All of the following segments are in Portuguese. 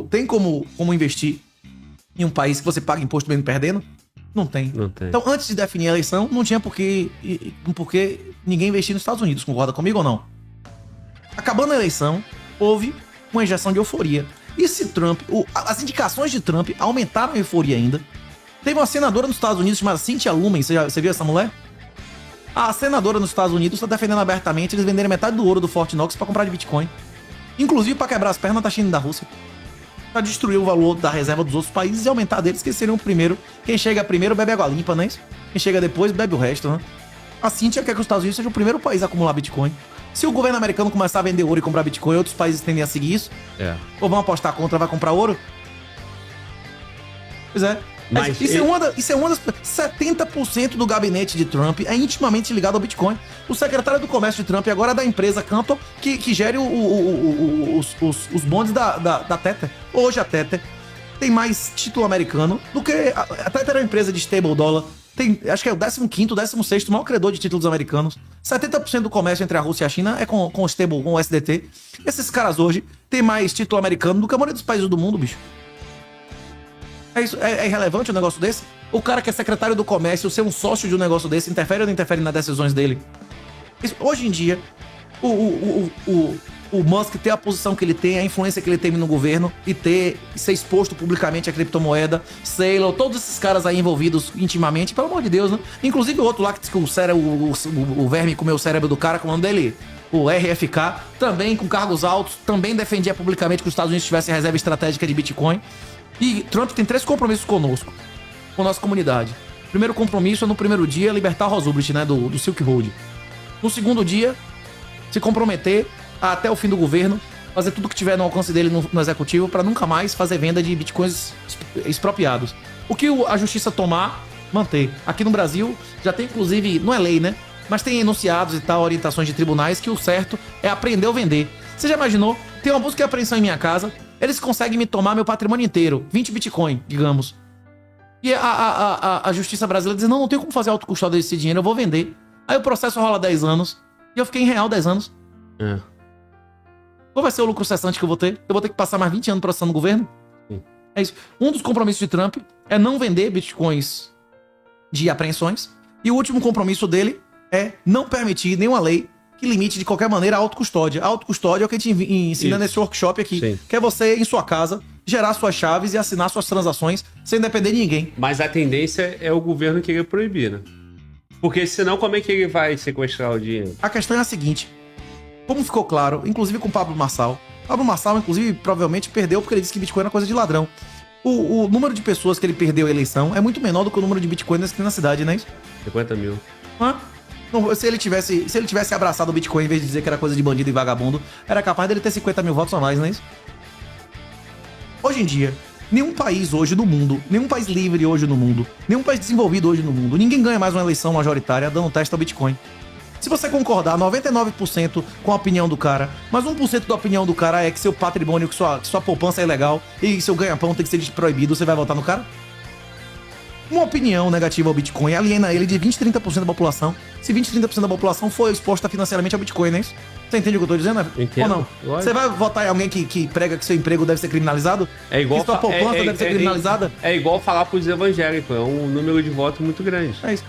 Tem como investir em um país que você paga imposto mesmo perdendo? Não tem. Então, antes de definir a eleição, não tinha por que ninguém investir nos Estados Unidos. Concorda comigo ou não? Acabando a eleição, houve uma injeção de euforia. E se Trump... as indicações de Trump aumentaram a euforia ainda. Teve uma senadora nos Estados Unidos chamada Cynthia Lumen. Você viu essa mulher? A senadora nos Estados Unidos está defendendo abertamente eles venderem metade do ouro do Fort Knox para comprar de Bitcoin. Inclusive para quebrar as pernas da China e da Rússia. Para destruir o valor da reserva dos outros países e aumentar deles, que eles seriam o primeiro. Quem chega primeiro bebe água limpa, não é isso? Quem chega depois bebe o resto, né? A Cynthia quer que os Estados Unidos seja o primeiro país a acumular Bitcoin. Se o governo americano começar a vender ouro e comprar Bitcoin, outros países tendem a seguir isso. Ou vão apostar contra, vai comprar ouro? Pois é. Mas isso é uma das... 70% do gabinete de Trump é intimamente ligado ao Bitcoin. O secretário do comércio de Trump agora é da empresa Cantor, que gere os bondes da Tether. Hoje a Tether tem mais título americano do que... A Tether é uma empresa de stable dollar. Tem, acho que é o 15º, 16º maior credor de títulos americanos. 70% do comércio entre a Rússia e a China é com o stable, com o SDT. Esses caras hoje têm mais título americano do que a maioria dos países do mundo, bicho. É irrelevante um negócio desse? O cara que é secretário do comércio, ser um sócio de um negócio desse, interfere ou não interfere nas decisões dele? Hoje em dia, o Musk ter a posição que ele tem, a influência que ele tem no governo e ser exposto publicamente a criptomoeda, Saylor, todos esses caras aí envolvidos intimamente, pelo amor de Deus, né? Inclusive o outro lá que disse que o verme comeu o cérebro do cara, com o nome dele, o RFK, também com cargos altos, também defendia publicamente que os Estados Unidos tivessem reserva estratégica de Bitcoin. E Trump tem 3 compromissos conosco, com a nossa comunidade. Primeiro compromisso é no primeiro dia libertar Roosevelt, né, do Silk Road. No segundo dia, se comprometer a, até o fim do governo, fazer tudo que tiver no alcance dele no executivo para nunca mais fazer venda de bitcoins expropriados. O que a justiça tomar, manter. Aqui no Brasil já tem inclusive, não é lei, né, mas tem enunciados e tal, orientações de tribunais que o certo é apreender ou vender. Você já imaginou? Tem uma busca e apreensão em minha casa, eles conseguem me tomar meu patrimônio inteiro, 20 Bitcoin, digamos. E a justiça brasileira diz, não tem como fazer autocustódia desse dinheiro, eu vou vender. Aí o processo rola 10 anos, e eu fiquei em real 10 anos. Qual vai ser o lucro cessante que eu vou ter? Eu vou ter que passar mais 20 anos processando o governo? Sim. É isso. Um dos compromissos de Trump é não vender Bitcoins de apreensões. E o último compromisso dele é não permitir nenhuma lei que limite de qualquer maneira a autocustódia. A autocustódia é o que a gente ensina nesse workshop aqui. Sim. Que é você, em sua casa, gerar suas chaves e assinar suas transações sem depender de ninguém. Mas a tendência é o governo querer proibir, né? Porque senão como é que ele vai sequestrar o dinheiro? A questão é a seguinte. Como ficou claro, inclusive com o Pablo Marçal. Pablo Marçal, inclusive, provavelmente perdeu porque ele disse que Bitcoin era coisa de ladrão. O número de pessoas que ele perdeu a eleição é muito menor do que o número de Bitcoiners que tem na cidade, não é isso? 50 mil. Não, se ele tivesse abraçado o Bitcoin em vez de dizer que era coisa de bandido e vagabundo, era capaz dele ter 50 mil votos a mais, não é isso? Hoje em dia, nenhum país hoje no mundo, nenhum país livre hoje no mundo, nenhum país desenvolvido hoje no mundo, ninguém ganha mais uma eleição majoritária dando teste ao Bitcoin. Se você concordar 99% com a opinião do cara, mas 1% da opinião do cara é que seu patrimônio, que sua poupança é ilegal e seu ganha-pão tem que ser proibido, você vai votar no cara? Uma opinião negativa ao Bitcoin aliena ele de 20, 30% da população. Se 20, 30% da população for exposta financeiramente ao Bitcoin, não é isso? Você entende o que eu tô dizendo? Entendo. Ou não? Lógico. Você vai votar em alguém que prega que seu emprego deve ser criminalizado? É igual que sua poupança deve ser criminalizada? É igual falar pros evangélicos, é um número de votos muito grande. É isso.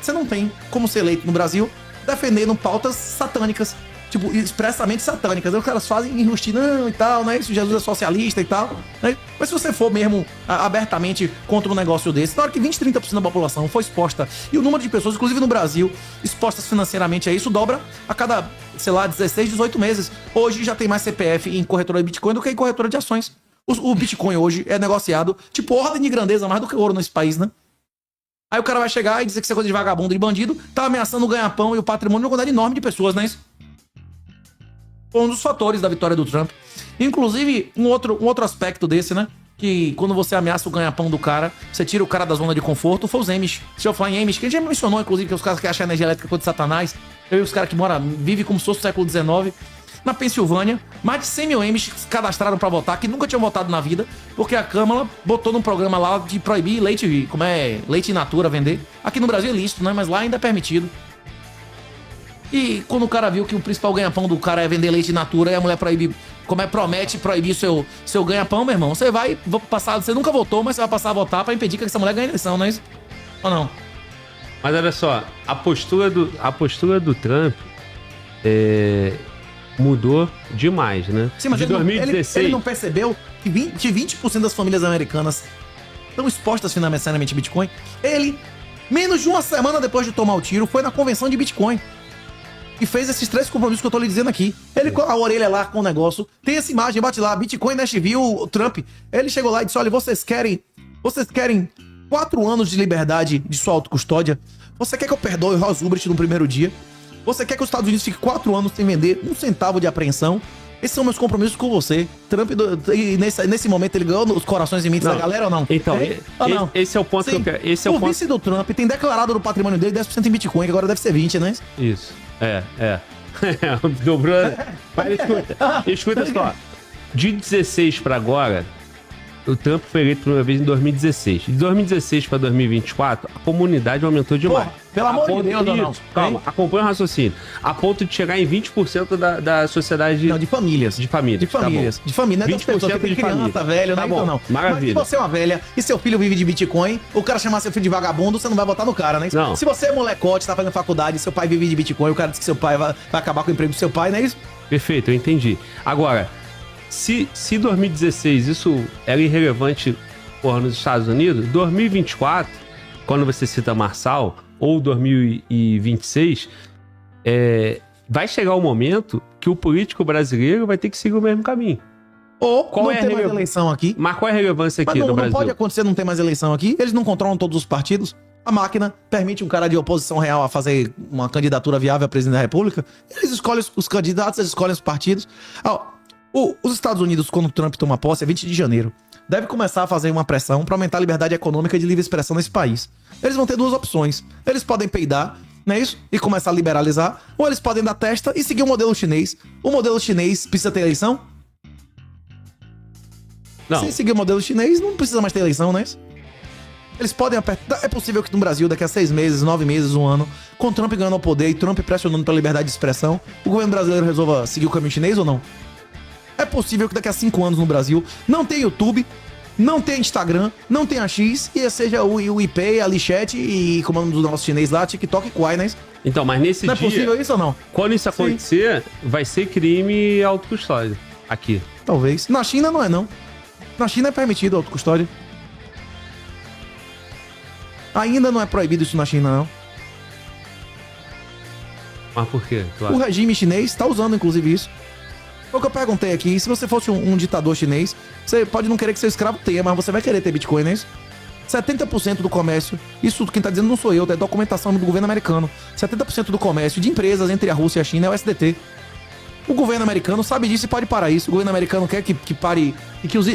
Você não tem como ser eleito no Brasil defendendo pautas satânicas. Tipo, expressamente satânicas. Os caras fazem enrustinão e tal, né? Isso, Jesus é socialista e tal, né? Mas se você for mesmo abertamente contra um negócio desse, na hora que 20, 30% da população for exposta, e o número de pessoas, inclusive no Brasil, expostas financeiramente a isso, dobra a cada, sei lá, 16, 18 meses. Hoje já tem mais CPF em corretora de Bitcoin do que em corretora de ações. O Bitcoin hoje é negociado, tipo, ordem de grandeza mais do que ouro nesse país, né? Aí o cara vai chegar e dizer que isso é coisa de vagabundo e bandido, tá ameaçando o ganha-pão e o patrimônio de uma quantidade enorme de pessoas, não é isso? Foi um dos fatores da vitória do Trump. Inclusive, um outro aspecto desse, né? Que quando você ameaça o ganha-pão do cara, você tira o cara da zona de conforto, foi os Amish. Se eu falar em Amish, que a gente já mencionou, inclusive, que os caras que acham a energia elétrica coisa de Satanás, eu e os caras que vivem como se fosse o século XIX. Na Pensilvânia, mais de 100 mil Amish se cadastraram pra votar, que nunca tinham votado na vida, porque a Câmara botou num programa lá de proibir leite in natura vender. Aqui no Brasil é lícito, né? Mas lá ainda é permitido. E quando o cara viu que o principal ganha-pão do cara é vender leite in natura e a mulher proíbe como é promete proibir seu ganha-pão, meu irmão, você vai passar, você nunca votou, mas você vai passar a votar pra impedir que essa mulher ganhe a eleição, não é isso? Ou não? Mas olha só, a postura do Trump mudou demais, né? Sim, mas de 2016... ele não percebeu que 20% das famílias americanas estão expostas financeiramente a Bitcoin? Ele, menos de uma semana depois de tomar o tiro, foi na convenção de Bitcoin e fez esses 3 compromissos que eu tô lhe dizendo aqui. Ele com a orelha lá com o negócio, tem essa imagem, bate lá, Bitcoin Nashville, o Trump. Ele chegou lá e disse, olha, vocês querem 4 anos de liberdade de sua autocustódia? Você quer que eu perdoe o Ross Ulbricht no primeiro dia? Você quer que os Estados Unidos fique 4 anos sem vender 1 centavo de apreensão? Esses são meus compromissos com você. Trump, e nesse momento, ele ganhou os corações e mentes da galera ou não? Então, não? Esse é o ponto. Sim, que eu quero. Esse é o ponto. Vice do Trump tem declarado no patrimônio dele 10% em Bitcoin, que agora deve ser 20%, né? Isso. Dobrou. Mas escuta só. De 16 pra agora, o Trump foi eleito por uma vez em 2016. De 2016 para 2024, a comunidade aumentou demais. Porra, pelo amor de Deus, não. Calma, acompanha o raciocínio. A ponto de chegar em 20% da sociedade... Não, de famílias. De famílias. De famílias. Tá de família, não é das pessoas que tem criança, família. Velho, tá, não é isso não. Maravilha. Mas se você é uma velha e seu filho vive de Bitcoin, o cara chamar seu filho de vagabundo, você não vai botar no cara, né? Não. Se você é molecote, tá fazendo faculdade, seu pai vive de Bitcoin, o cara diz que seu pai vai acabar com o emprego do seu pai, não é isso? Perfeito, eu entendi. Agora, se 2016 isso era irrelevante nos Estados Unidos, 2024, quando você cita Marçal, ou 2026, vai chegar o momento que o político brasileiro vai ter que seguir o mesmo caminho. Ou qual não tem mais eleição aqui. Mas qual é a relevância aqui no Brasil? Não pode acontecer, não tem mais eleição aqui. Eles não controlam todos os partidos. A máquina permite um cara de oposição real a fazer uma candidatura viável a presidente da República. Eles escolhem os candidatos, eles escolhem os partidos. Os Estados Unidos, quando o Trump toma posse, é 20 de janeiro. Deve começar a fazer uma pressão para aumentar a liberdade econômica e de livre expressão nesse país. Eles vão ter 2 opções. Eles podem peidar, não é isso? E começar a liberalizar. Ou eles podem dar testa e seguir o modelo chinês. O modelo chinês precisa ter eleição? Não. Se seguir o modelo chinês, não precisa mais ter eleição, não é isso? Eles podem apertar. É possível que no Brasil, daqui a 6 meses, 9 meses, 1 ano, com Trump ganhando ao poder e Trump pressionando pela liberdade de expressão, o governo brasileiro resolva seguir o caminho chinês ou não? É possível que daqui a 5 anos no Brasil não tenha YouTube, não tenha Instagram, não tenha X, e seja o IP, a Lichete e, como é um dos nossos chinês lá, TikTok e Quai, né? Então, mas nesse dia... Não é possível isso ou não? Quando isso acontecer, vai ser crime autocustódia aqui. Talvez. Na China não é, não. Na China é permitido autocustódia. Ainda não é proibido isso na China, não. Mas por quê? O regime chinês está usando, inclusive, isso. Foi o que eu perguntei aqui. Se você fosse um ditador chinês, você pode não querer que seu escravo tenha, mas você vai querer ter Bitcoin, não é isso? 70% do comércio, isso quem tá dizendo não sou eu, é documentação do governo americano. 70% do comércio de empresas entre a Rússia e a China é o SDT. O governo americano sabe disso e pode parar isso. O governo americano quer que pare e que os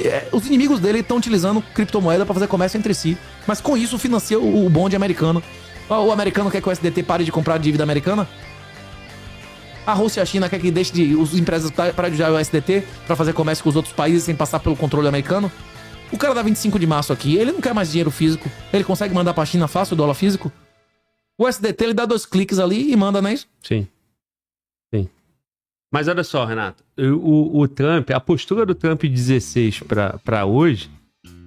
inimigos dele estão utilizando criptomoeda para fazer comércio entre si. Mas com isso financia o bonde americano. O americano quer que o SDT pare de comprar dívida americana? A Rússia e a China quer que deixe os empresas parem de usar o SDT para fazer comércio com os outros países sem passar pelo controle americano? O cara da 25 de março aqui, ele não quer mais dinheiro físico. Ele consegue mandar pra China fácil o dólar físico? O SDT, ele dá 2 cliques ali e manda, não é isso? Sim. Sim. Mas olha só, Renato. O Trump, a postura do Trump 16 pra hoje...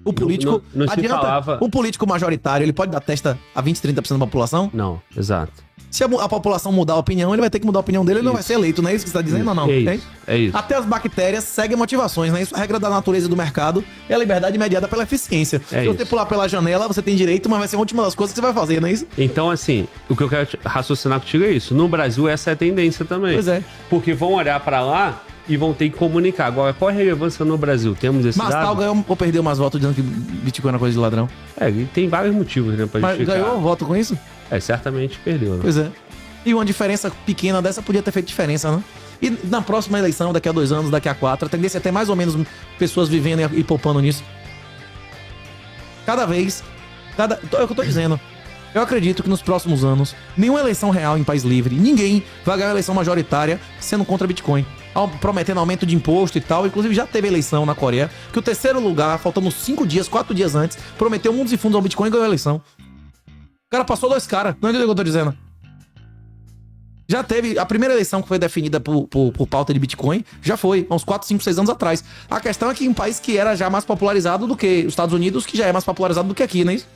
O político... Não se falava... O político majoritário, ele pode dar testa a 20, 30% da população? Não, exato. Se a população mudar a opinião, ele vai ter que mudar a opinião dele, ele não vai ser eleito, não é isso que você está dizendo ou não? É isso. Até as bactérias seguem motivações, né? Isso é a regra da natureza do mercado, é a liberdade mediada pela eficiência. Se você pular pela janela, você tem direito, mas vai ser a última das coisas que você vai fazer, não é isso? Então, assim, o que eu quero raciocinar contigo é isso. No Brasil, essa é a tendência também. Pois é. Porque vão olhar pra lá e vão ter que comunicar. Agora, qual é a relevância no Brasil? Temos esse Mastal ganhou ou perdeu mais votos dizendo que Bitcoin era coisa de ladrão? E tem vários motivos, né, pra justificar. Mas ganhou voto com isso? Certamente perdeu. Né? Pois é. E uma diferença pequena dessa podia ter feito diferença, né? E na próxima eleição, daqui a 2 anos, daqui a 4, a tendência é ter mais ou menos pessoas vivendo e poupando nisso. Cada vez... É o que eu tô dizendo. Eu acredito que nos próximos anos, nenhuma eleição real em país livre, ninguém vai ganhar uma eleição majoritária sendo contra Bitcoin. Prometendo aumento de imposto e tal. Inclusive já teve eleição na Coreia, que o terceiro lugar, faltando 5 dias, 4 dias antes, prometeu mundos e fundos ao Bitcoin e ganhou a eleição. O cara passou 2 caras. Não entendeu o que eu tô dizendo? Já teve, a primeira eleição que foi definida por pauta de Bitcoin, já foi, há uns 4, 5, 6 anos atrás. A questão é que um país que era já mais popularizado do que os Estados Unidos, que já é mais popularizado do que aqui, não é isso?